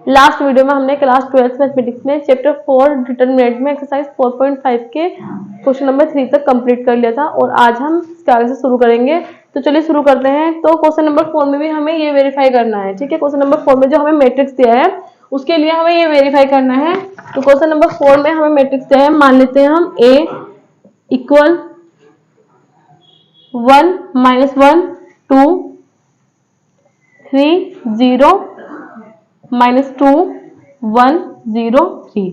Last video में हमने class 12 mathematics में चैप्टर 4 डिटरमिनेंट में एक्सरसाइज 4.5 के क्वेश्चन नंबर 3 तक कंप्लीट कर लिया था और आज हम इसके आगे से शुरू करेंगे। तो चलिए शुरू करते हैं। तो क्वेश्चन नंबर 4 में भी हमें ये वेरीफाई करना है, ठीक है। क्वेश्चन नंबर 4 में जो हमें मैट्रिक्स दिया है उसके लिए हमें ये वेरीफाई करना है। तो क्वेश्चन नंबर 4 में हमें मैट्रिक्स दिया है, मान लेते हैं हम A इक्वल 1 -1 2 3 0 -2 1 0 3।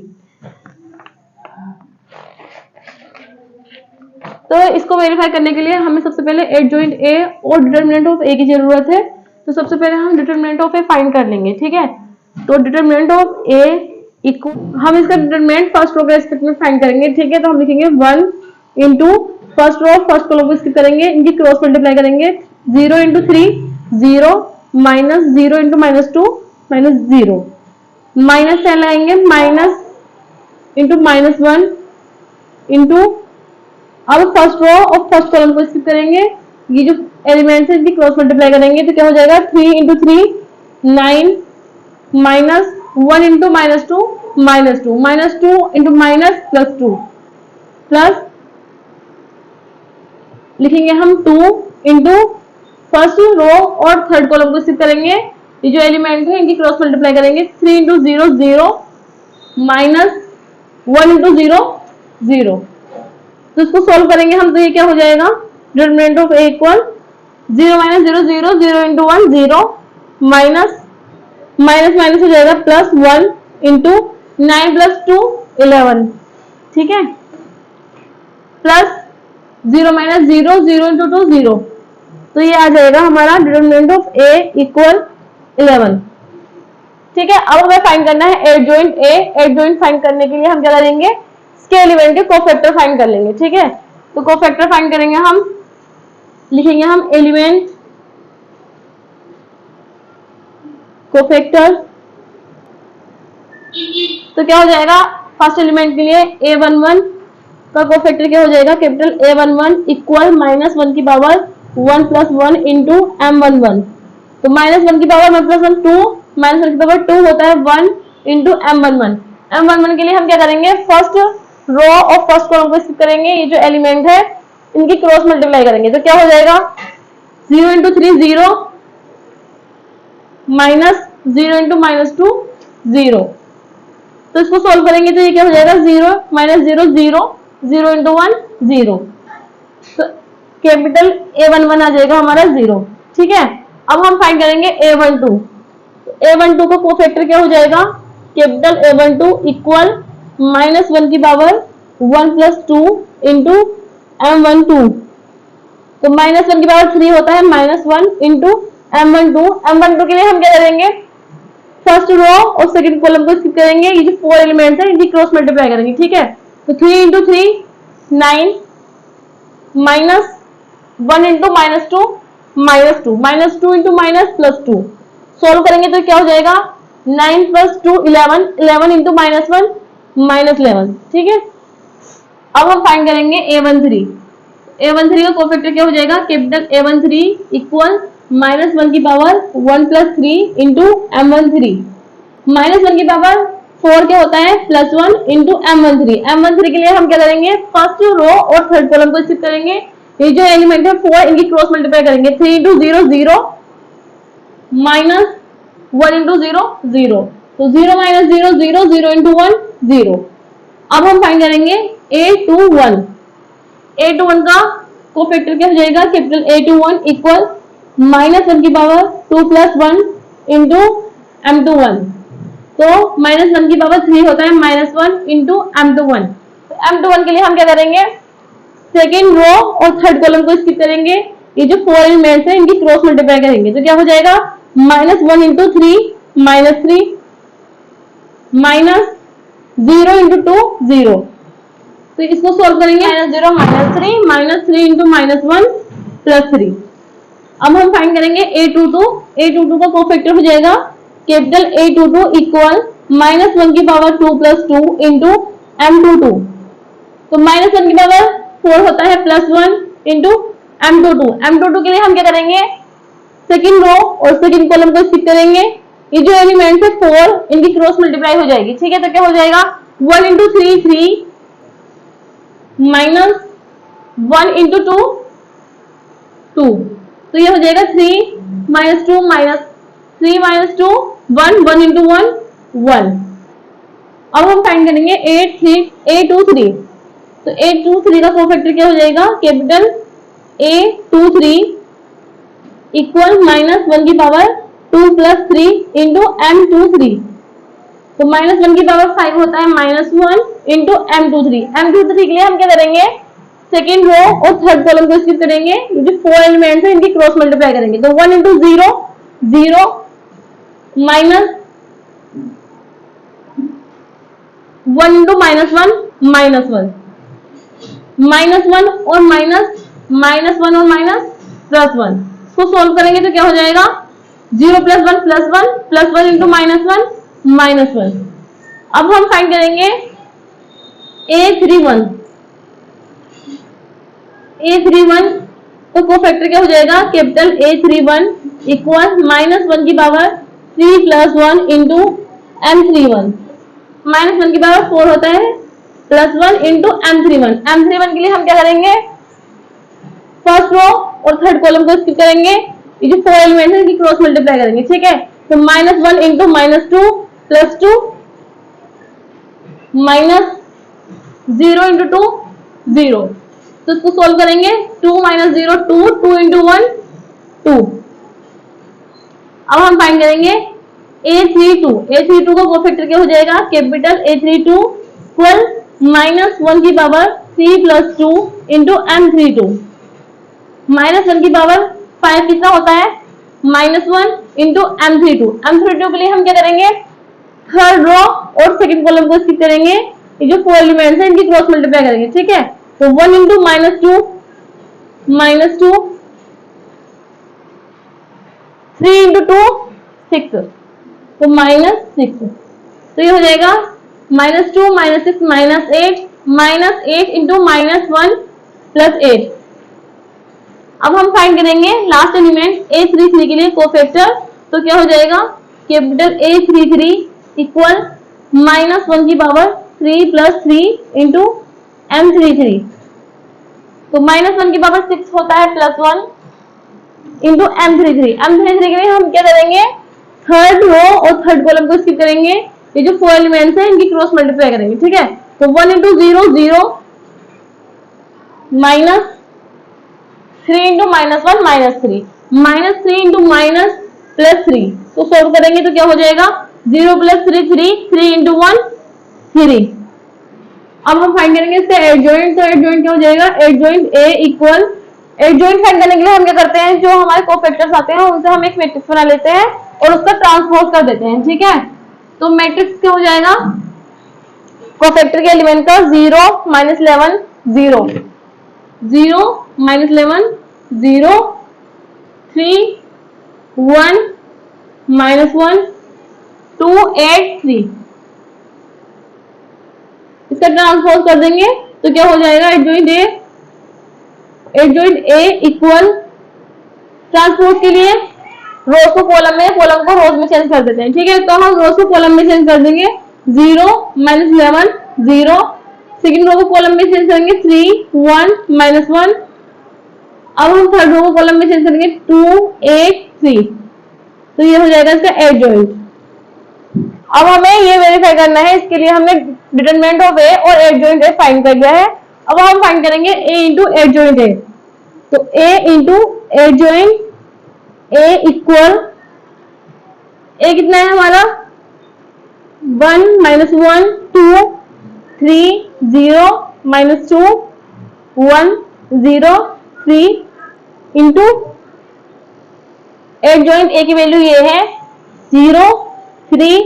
तो इसको वेरीफाई करने के लिए हमें सबसे पहले एडजॉइंट ए और डिटरमिनेंट ऑफ ए की जरूरत है। तो सबसे पहले हम डिटरमिनेंट ऑफ ए फाइंड कर लेंगे, ठीक है। तो डिटरमिनेंट ऑफ ए इक्वल, हम इसका डिटरमिनेंट फर्स्ट रो के रेस्पेक्ट में फाइंड करेंगे, ठीक है। तो हम लिखेंगे 1 into first row first column को स्किप करेंगे, इनकी क्रॉस मल्टीप्लाई करेंगे 0 इंटू 3 0 -0 इंटू -2 -0 -10 लगाएंगे माइनस इंटू -1 इंटू, अब फर्स्ट रो और फर्स्ट कॉलम को स्किप करेंगे, ये जो एलिमेंट्स है इनकी क्रॉस मल्टीप्लाई करेंगे तो क्या हो जाएगा 3 into 3 9 -1 into -2 -2 into minus +2 plus लिखेंगे हम 2 इंटू फर्स्ट रो और थर्ड कॉलम को स्किप करेंगे, ये जो एलिमेंट है इनकी क्रॉस मल्टीप्लाई करेंगे 3 इंटू 0 0 -1 इंटू 0 0। तो इसको सॉल्व करेंगे हम, तो ये क्या हो जाएगा determinant of A equal 0 -0 0 0 into 1 0 minus minus minus हो जाएगा +1 इंटू 9 + 2 11, ठीक है, प्लस 0 -0 0 इंटू 2 0। तो ये आ जाएगा हमारा डिटरमिनेंट ऑफ ए इक्वल 11, ठीक है। अब हमें फाइंड करना है एडजॉइंट ए। एडजॉइंट फाइंड करने के लिए हम क्या करेंगे, इसके एलिमेंट के कोफैक्टर फाइंड कर लेंगे, ठीक है। तो कोफैक्टर फाइंड करेंगे हम, लिखेंगे हम एलिमेंट कोफैक्टर। तो क्या हो जाएगा फर्स्ट एलिमेंट के लिए A11 का कोफैक्टर क्या हो जाएगा, कैपिटल A11 इक्वल -1 की पावर 1 + 1 इंटू M11। तो -1 की पावर 1 + 1 2 -1 की पावर 2 होता है 1 इंटू M11। M11 के लिए हम क्या करेंगे, फर्स्ट रो और फर्स्ट कॉलम को स्किप करेंगे, ये जो एलिमेंट है इनकी क्रॉस मल्टीप्लाई करेंगे तो क्या हो जाएगा 0 इंटू 3 0 -0 इंटू -2 0। तो इसको सॉल्व करेंगे तो ये क्या हो जाएगा 0 -0 0 0 इंटू 1 0। तो कैपिटल A11 आ जाएगा हमारा 0, ठीक है। अब हम फाइंड करेंगे A12। A12 का कोफैक्टर क्या हो जाएगा, कैपिटल A12 इक्वल -1 की पावर 1 + 2 इंटू M12। तो -1 की पावर 3 होता है -1 इंटू M12। M12 के लिए हम क्या करेंगे, फर्स्ट रो और सेकंड कॉलम को स्किप करेंगे, ये जो 4 एलिमेंट्स हैं इनकी क्रॉस मल्टीप्लाई करेंगे, ठीक है। तो 3 इंटू 3 9 -1 इंटू -2 -2 इंटू +2। सोल्व करेंगे तो क्या हो जाएगा 9 + 2 11 11 इंटू -1 -11, ठीक है। अब हम फाइंड करेंगे A13। A13 का कोफैक्टर क्या हो जाएगा, कैपिटल A13 इक्वल -1 की पावर 1 + 3 इंटू M13। -1 की पावर 4 क्या होता है +1 इंटू M13। M13 के लिए हम क्या करेंगे, फर्स्ट रो और थर्ड कॉलम को स्किप करेंगे, ये जो एलिमेंट है 4 इनकी क्रॉस मल्टीप्लाई करेंगे 3 इंटू 0 0 -1 इंटू 0 0। तो 0 -0 0 0 इंटू 1 0। अब हम फाइंड करेंगे A21। A21 का कोफैक्टर क्या हो जाएगा, कैपिटल A21 इक्वल -1 की पावर 2 + 1 इंटू M21। तो -1 की पावर 3 होता है -1 इंटू M21। तो M21 के लिए हम क्या करेंगे, सेकेंड रो और थर्ड कॉलम को स्किप करेंगे, ये जो 4 एलिमेंट्स हैं इनकी क्रॉस मल्टीप्लाई करेंगे तो क्या हो जाएगा -1 इंटू 3 -3 -0 इंटू 2 0। तो इसको सोल्व करेंगे -0 -3 -3 इंटू -1 +3। अब हम फाइंड करेंगे A22। A22 का कोफैक्टर हो जाएगा, कैपिटल A22 इक्वल -1 की पावर 2 + 2 इंटू M22। तो -1 की पावर 4 होता है +1 इंटू M22। M22 के लिए हम क्या करेंगे, सेकंड रो और सेकंड कॉलम को स्किप करेंगे, ये जो एलिमेंट है 4, इनकी क्रॉस मल्टीप्लाई हो जाएगी, ठीक है। तो क्या हो जाएगा 1 इंटू 3 3 माइनस 1 इंटू 2 2, तो ये हो जाएगा 3 माइनस 2 माइनस 3 माइनस 2 1 1 इंटू 1 1। अब हम फाइंड करेंगे 823, तो 823 का कोफैक्टर क्या हो जाएगा, कैपिटल A23 इक्वल माइनस 1 की पावर 2 प्लस 3 इंटू M23, तो माइनस 1 की पावर 5 होता है माइनस 1 इंटू M23। M23 के लिए हम क्या करेंगे, सेकेंड रो और थर्ड कॉलम को स्किप करेंगे, ये जो 4 एलिमेंट्स है इनकी क्रॉस मल्टीप्लाई करेंगे, तो 1 into 0 0 minus 1 into minus 1 minus 1 minus 1 और माइनस माइनस 1 और माइनस प्लस 1, इसको सोल्व करेंगे तो क्या हो जाएगा 0 plus 1 plus 1 plus 1 into minus 1 minus 1। अब हम फाइंड करेंगे A31 तो कोफैक्टर क्या हो जाएगा, कैपिटल A31 इक्वल माइनस 1 की power 3 plus 1 into M31, minus 1 की पावर 4 होता है प्लस 1 इंटू M31 के लिए हम क्या करेंगे, फर्स्ट रो और थर्ड कॉलम को स्किप करेंगे, ये जो 4 एलिमेंट है इनकी क्रॉस मल्टीप्लाई करेंगे, ठीक है। तो minus 1 into minus 2 plus 2 minus 0 into 2 0, तो इसको सोल्व करेंगे 2 माइनस 0 2 2 इंटू 1 2। अब हम फाइंड करेंगे A32 का कोफैक्टर क्या हो जाएगा, कैपिटल A32 इक्वल माइनस 1 की power 3 plus 2 into M32, minus 1 की पावर 5 कितना होता है माइनस 1 इंटू M32 के लिए हम क्या करेंगे, थर्ड रो और सेकंड कॉलम को स्किप करेंगे, ये जो 4 एलिमेंट्स हैं इनकी क्रॉस मल्टीप्लाई करेंगे, ठीक है। तो 1 इंटू माइनस 2 3 इंटू 2 6, तो माइनस 6, तो ये हो जाएगा minus 2 minus 6 minus 8 into minus 1 plus 8। अब हम फाइंड करेंगे लास्ट एलिमेंट A33 के लिए कोफैक्टर, तो क्या हो जाएगा, कैपिटल A33 इक्वल माइनस 1 की पावर 3 प्लस 3 इंटू M33, तो माइनस 1 की पावर 6 होता है प्लस 1 इंटू M33 के लिए हम क्या करेंगे, थर्ड रो और थर्ड कॉलम को स्किप करेंगे, ये जो 4 एलिमेंट्स हैं इनकी क्रॉस मल्टीप्लाई करेंगे, ठीक है। तो 1 into 0 0 minus 3 into minus 1 minus 3 into minus plus 3, तो सोल्व करेंगे तो क्या हो जाएगा 0 प्लस 3 इंटू 1 3। अब हम फाइंड करेंगे इससे एडजॉइंट, तो एडजॉइंट क्या हो जाएगा, adjoint A equal, adjoint find करने के लिए हम क्या करते हैं, जो हमारे कोफैक्टर्स आते हैं उनसे हम एक मैट्रिक्स बना लेते हैं और उसका ट्रांसपोज कर देते हैं, ठीक है। तो मैट्रिक्स क्या हो जाएगा, कोफैक्टर के एलिमेंट का 0 माइनस 11 0 0 माइनस 11 0 3 1 माइनस 1 2 8 3, इसका ट्रांसपोज कर देंगे तो क्या हो जाएगा, एडजॉइंट A इक्वल, ट्रांसपोज के लिए रोज को कॉलम में, कॉलम को रोज में चेंज कर देते हैं, ठीक है। तो हम रोज को कॉलम में चेंज कर देंगे 0 माइनस 11 0, सेकेंड रो को कॉलम में चेंज करेंगे 3 1 माइनस 1, अब हम थर्ड रो को कॉलम में चेंज करेंगे 2 8 3, तो ये हो जाएगा इसका एडजॉइंट। अब हमें ये वेरीफाई करना है, इसके लिए हमने डिटरमिनेंट ऑफ A और एडजॉइंट A फाइंड कर लिया है। अब हम फाइंड करेंगे A इंटू एडजॉइंट A, तो A into adjoint A equal, A कितना है हमारा 1 minus 1 2 3 0 minus 2 1 0 3 into adjoint A की वैल्यू ये है 0 3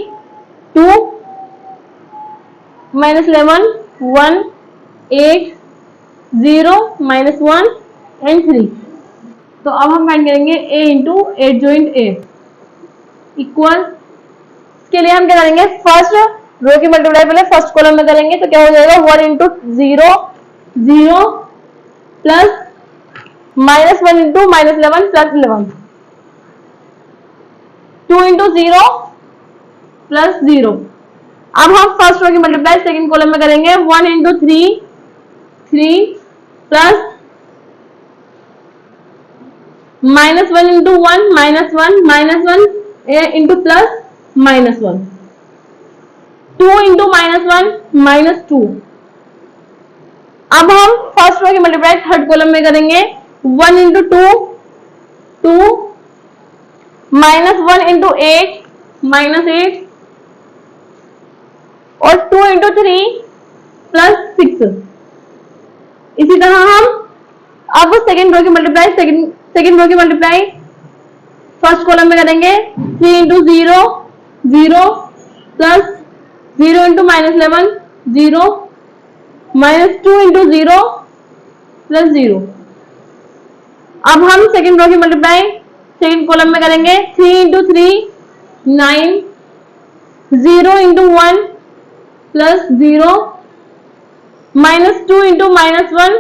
2 माइनस 11 1 8 0 माइनस 1 एंड 3। तो अब हम फाइंड करेंगे A into adjoint A equal, इसके लिए हम क्या करेंगे, फर्स्ट रो की मल्टीप्लाई पहले फर्स्ट कॉलम में करेंगे, तो क्या हो जाएगा 1 into 0 0 plus minus 1 into minus 11 plus 11, 2 into 0 plus 0। अब हम फर्स्ट रो की मल्टीप्लाई सेकंड कॉलम में करेंगे 1 into 3 3 plus -1 into 1 -1 into plus -1 2 into -1 -2। अब हम फर्स्ट रो की मल्टीप्लाई थर्ड कॉलम में करेंगे 1 इंटू 2 2 -1 इंटू 8 -8 और 2 इंटू 3 प्लस 6। इसी तरह हम अब सेकेंड रो की मल्टीप्लाई सेकेंड रो की मल्टीप्लाई फर्स्ट कॉलम में करेंगे 3 into 0 0 plus 0 into -11 0 -2 into 0 plus 0। अब हम सेकेंड रो की मल्टीप्लाई सेकेंड कॉलम में करेंगे 3 into 3 9 0 into 1 plus 0 -2 into -1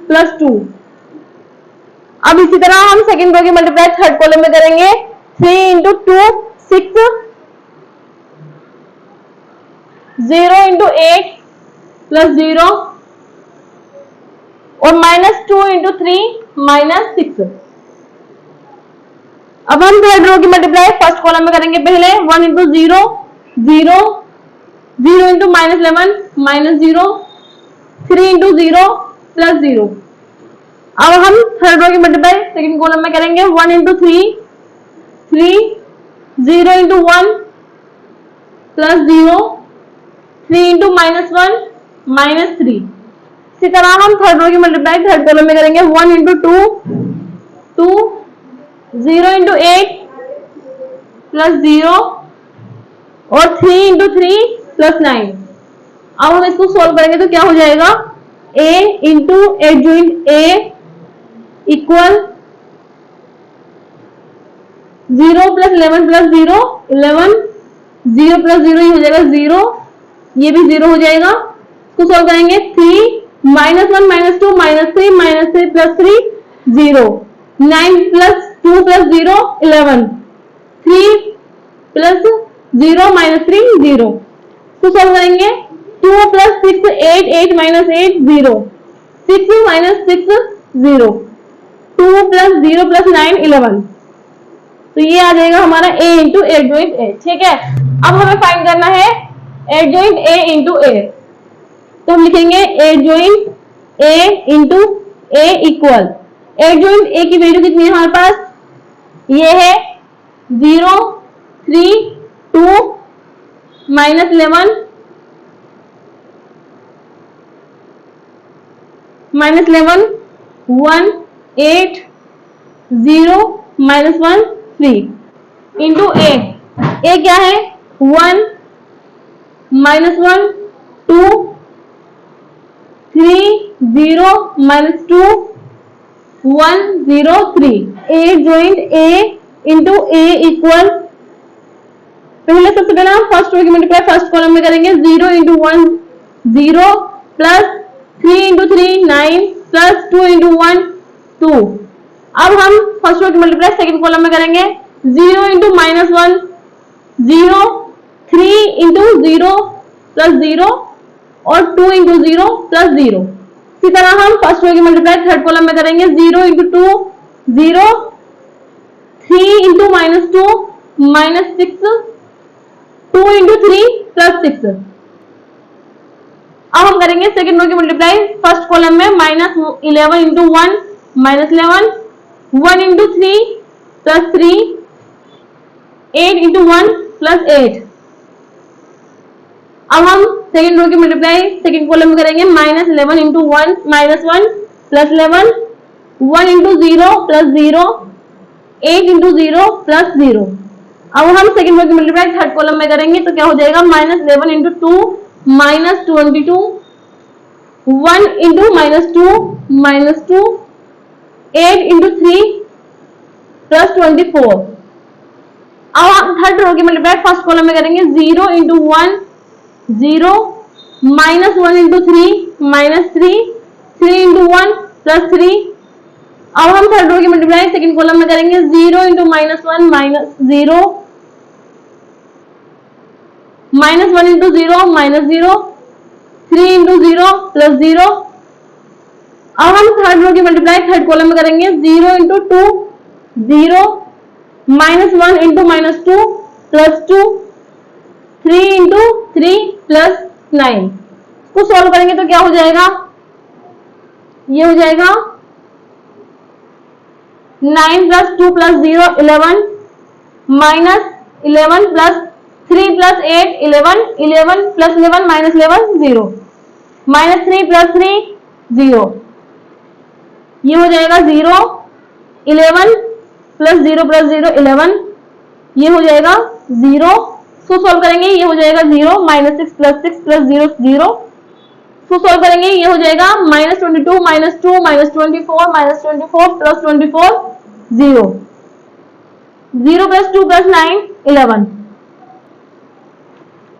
plus 2। अब इसी तरह हम सेकेंड रो की मल्टीप्लाई थर्ड कॉलम में करेंगे 3 इंटू 2 6 0 इंटू 8 प्लस 0 और -2 इंटू 3 -6। अब हम थर्ड रो की मल्टीप्लाई फर्स्ट कॉलम में करेंगे पहले 1 इंटू 0 0 0 इंटू -11 -0 3 इंटू 0 प्लस 0। अब हम थर्ड रो की मल्टीप्लाई सेकेंड कॉलम में करेंगे 1 इंटू 3 3 0 इंटू 1 प्लस 0 3 इंटू -1 -3। इसी तरह हम थर्ड रो की मल्टीप्लाई थर्ड कॉलम में करेंगे 1 इंटू 2 2 0 इंटू 8 प्लस 0 और 3 इंटू 3 प्लस 9। अब हम इसको सॉल्व करेंगे तो क्या हो जाएगा a into adjoint a equal 0 plus 11 plus 0 11 0 plus 0 ये हो जाएगा 0 ये भी 0 हो जाएगा। इसको सॉल्व करेंगे 3 -1 -2 -3 प्लस 3 0 9 प्लस 2 प्लस 0 11 3 प्लस 0 -3 0। इसको सॉल्व करेंगे 2 प्लस 6 8 8 -8 0 6 -6 0 2 प्लस 0 प्लस 9 11। तो ये आ जाएगा हमारा a इंटू एडजॉइंट a। ठीक है, अब हमें फाइंड करना है एडजॉइंट a इंटू a। तो हम लिखेंगे adjoint a into a equal adjoint a की वैल्यू कितनी है हमारे पास, ये है 0 3 2 -11 -11 1 8 0 -1 3 इंटू a क्या है 1 -1 2 3 0 -2 1 0 3। a joint a into a equal पहले सबसे पहले हम फर्स्ट रो की मल्टीप्लाई फर्स्ट कॉलम में करेंगे 0 into 1 0 plus 3 into 3 9 plus 2 into 1 2। अब हम फर्स्ट रो की मल्टीप्लाई सेकंड कॉलम में करेंगे 0 इंटू -1 0 3 इंटू 0 प्लस 0 और 2 इंटू 0 प्लस 0। इसी तरह हम फर्स्ट रो की मल्टीप्लाई थर्ड कॉलम में करेंगे 0 इंटू 2 0 3 इंटू -2 -6 2 इंटू 3 प्लस 6। अब हम करेंगे सेकेंड रो की मल्टीप्लाई फर्स्ट कॉलम में -11 into 1 -11 1 into 3 plus 3 8 into 1 plus 8। अब हम सेकेंड रो की मल्टीप्लाई सेकेंड कॉलम में करेंगे -11 into 1 -1 plus 11 1 into 0 plus 0 8 into 0 plus 0। अब हम सेकेंड रो की मल्टीप्लाई थर्ड कॉलम में करेंगे तो क्या हो जाएगा -11 इंटू 2 -22 1 इंटू -2 8 इंटू 3 प्लस 24। अब हम थर्ड रो की मल्टीप्लाई फर्स्ट कॉलम में करेंगे 0 इंटू 1 0 -1 इंटू 3 -3 3 इंटू 1 प्लस 3। अब हम थर्ड रो की मल्टीप्लाई सेकेंड कॉलम में करेंगे 0 इंटू -1 -0 -1 इंटू 0 -0, 3 इंटू 0 +0। अब हम थर्ड रो की मल्टीप्लाई थर्ड कॉलम में करेंगे। 0 इंटू 2 0, -1 इंटू -2 +2, 3 इंटू 3 +9। इसको सॉल्व करेंगे तो क्या हो जाएगा, ये हो जाएगा 9 + 2 + 0 11, -11 + 3 + 8 11, 11 + 11 -11 0, -3 + 3 0, ये हो जाएगा 0, 11 + 0 + 0 11, ये हो जाएगा 0। इसको सॉल्व करेंगे, ये हो जाएगा 0, -6 + 6 + 0 0। इसको सॉल्व करेंगे, ये हो जाएगा -22 -2 -24 -24 + 24 0, 0 + 2 + 9 11।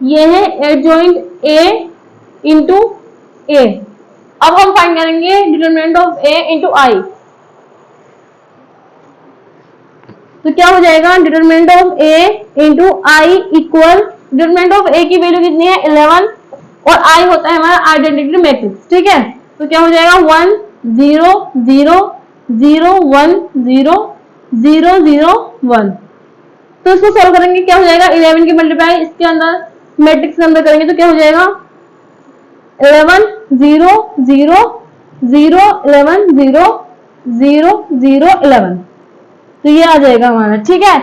ये है एडजॉइंट ए इंटू ए। अब हम फाइंड करेंगे determinant of A into I. तो क्या हो जाएगा, determinant of A into I equal, determinant of A की वैल्यू कितनी है 11 और आई होता है हमारा आइडेंटिटी मैट्रिक्स, ठीक है। तो क्या हो जाएगा 1 0 0 0 1 0 0 0 1। तो इसको सॉल्व करेंगे, क्या हो जाएगा 11 की मल्टीप्लाई इसके अंदर मैट्रिक्स के अंदर करेंगे तो क्या हो जाएगा 11 0 0 0 11 0 0 0 11। तो ये आ जाएगा हमारा, ठीक है।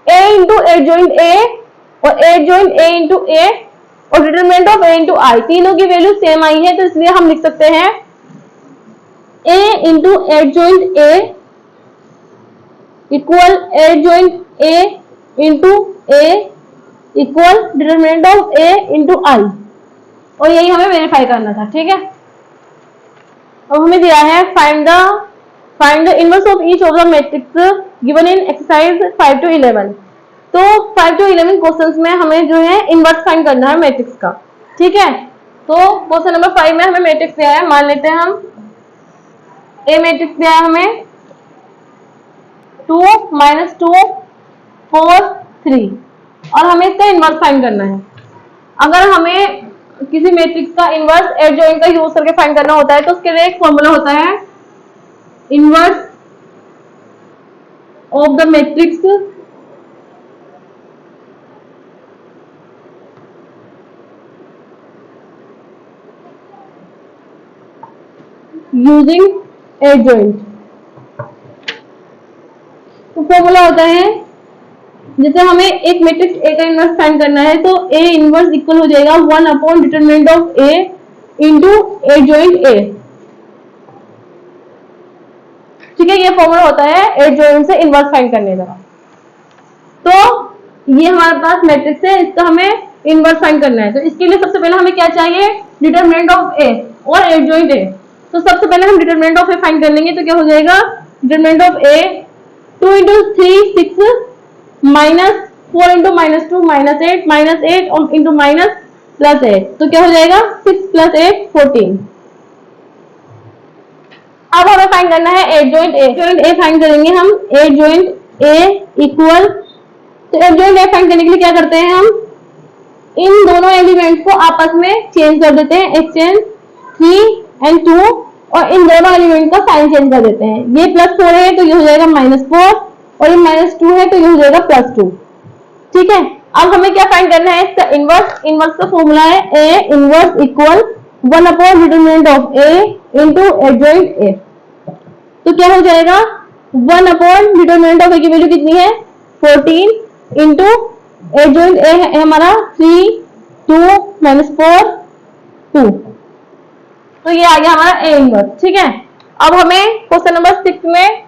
ए इंटू एडजॉइंट ए और एडजॉइंट ए इंटू ए और डिटरमिनेंट ऑफ ए इंटू आई, तीनों की वैल्यू सेम आई है, तो इसलिए हम लिख सकते हैं A into adjoint A equal adjoint A into A equal determinant of A into I, और यही हमें वेरीफाई करना था, ठीक है। अब हमें दिया है find the inverse of each of the matrix given in exercise 5 to 11। तो 5 to 11 क्वेश्चंस में हमें जो है इनवर्स फाइंड करना है मैट्रिक्स का, ठीक है। तो क्वेश्चन नंबर 5 में हमें मैट्रिक्स दिया है, मान लेते हैं हम ए मैट्रिक्स दिया है हमें 2 -2 4 3 और हमें इसका इनवर्स फाइंड करना है। अगर हमें किसी मैट्रिक्स का इनवर्स एडजॉइंट का यूज करके फाइंड करना होता है तो उसके लिए एक फॉर्मूला होता है inverse of the matrix using adjoint. तो फॉर्मूला होता है, जैसे हमें एक मैट्रिक्स ए का इनवर्स फाइंड करना है तो ए इनवर्स इक्वल हो जाएगा 1 determinant of A into adjoint ए, ठीक है। ये फॉर्मूला होता है एडजॉइंट से इनवर्स फाइंड करने का। तो ये हमारे पास मैट्रिक्स है, इसका हमें इनवर्स फाइंड करना है। तो इसके लिए सबसे पहले हमें क्या चाहिए, डिटरमिनेंट ऑफ ए और एडजॉइंट ए। तो सबसे पहले हम डिटरमिनेंट ऑफ ए फाइंड कर लेंगे, तो क्या हो जाएगा determinant of A 2 into 3 6 minus 4 into -2 -8 8 into minus +8, तो क्या हो जाएगा 6 + 8 14। अब हमें फाइंड करना है adjoint A. Adjoint A find करेंगे हम, एडजॉइंट ए इक्वल, तो एडजॉइंट ए फाइंड करने के लिए क्या करते हैं हम इन दोनों एलिमेंट्स को आपस में चेंज कर देते हैं, एक्सचेंज 3 और 2 और इन दोनों एलिमेंट का साइन चेंज कर देते हैं। ये +4 है तो ये हो जाएगा -4 और ये -2 है तो ये हो जाएगा +2, ठीक है। अब हमें क्या फाइंड करना है, इसका इनवर्स। इनवर्स का फॉर्मूला है ए inverse equal 1 determinant of A into adjoint A. तो क्या हो जाएगा 1 डिटरमिनेंट ऑफ ए की वैल्यू कितनी है 14 इंटू एडजॉइंट ए है हमारा 3 2 -4 2, तो ये आ गया हमारा ए इनवर्स, ठीक है। अब हमें क्वेश्चन नंबर 6 में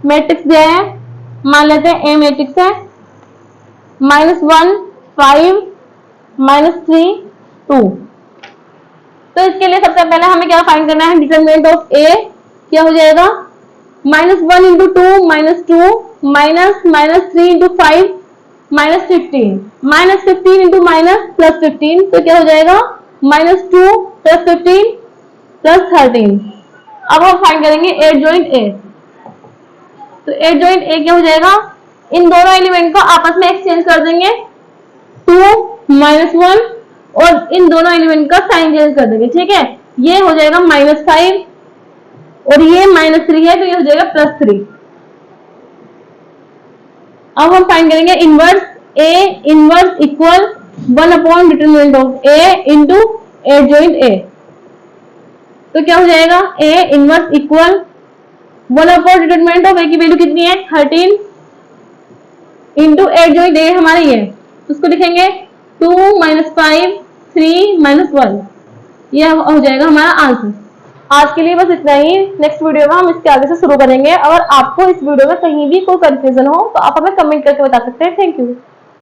मैट्रिक्स दिया है, मान लेते हैं ए मैट्रिक्स है -1 5 -3 2। तो इसके लिए सबसे पहले हमें क्या फाइंड करना है, डिटरमिनेंट ऑफ ए क्या हो जाएगा -1 इंटू 2 -2 -3 इंटू 5 -15 -15 इंटू +15, तो क्या हो जाएगा -2 + 15 + 13। अब हम फाइंड करेंगे एडजॉइंट ए। तो एडजॉइंट ए क्या हो जाएगा, इन दोनों एलिमेंट को आपस में एक्सचेंज कर देंगे, 2 -1 और इन दोनों एलिमेंट का साइन चेंज कर देंगे, ठीक है। ये हो जाएगा -5 और ये -3 है तो ये हो जाएगा +3। अब हम फाइंड करेंगे inverse A inverse equal 1 upon determinant of A into adjoint A. तो क्या हो जाएगा, A inverse equal 1 upon determinant of A की वैल्यू कितनी है 13 इंटू एडजॉइंट ए हमारा ये, तो उसको लिखेंगे 2 - 5 3 - 1। यह हो जाएगा हमारा आंसर। आज के लिए बस इतना ही। नेक्स्ट वीडियो में हम इसके आगे से शुरू करेंगे। अगर आपको इस वीडियो में कहीं भी कोई कंफ्यूजन हो तो आप हमें कमेंट करके बता सकते हैं। Thank you.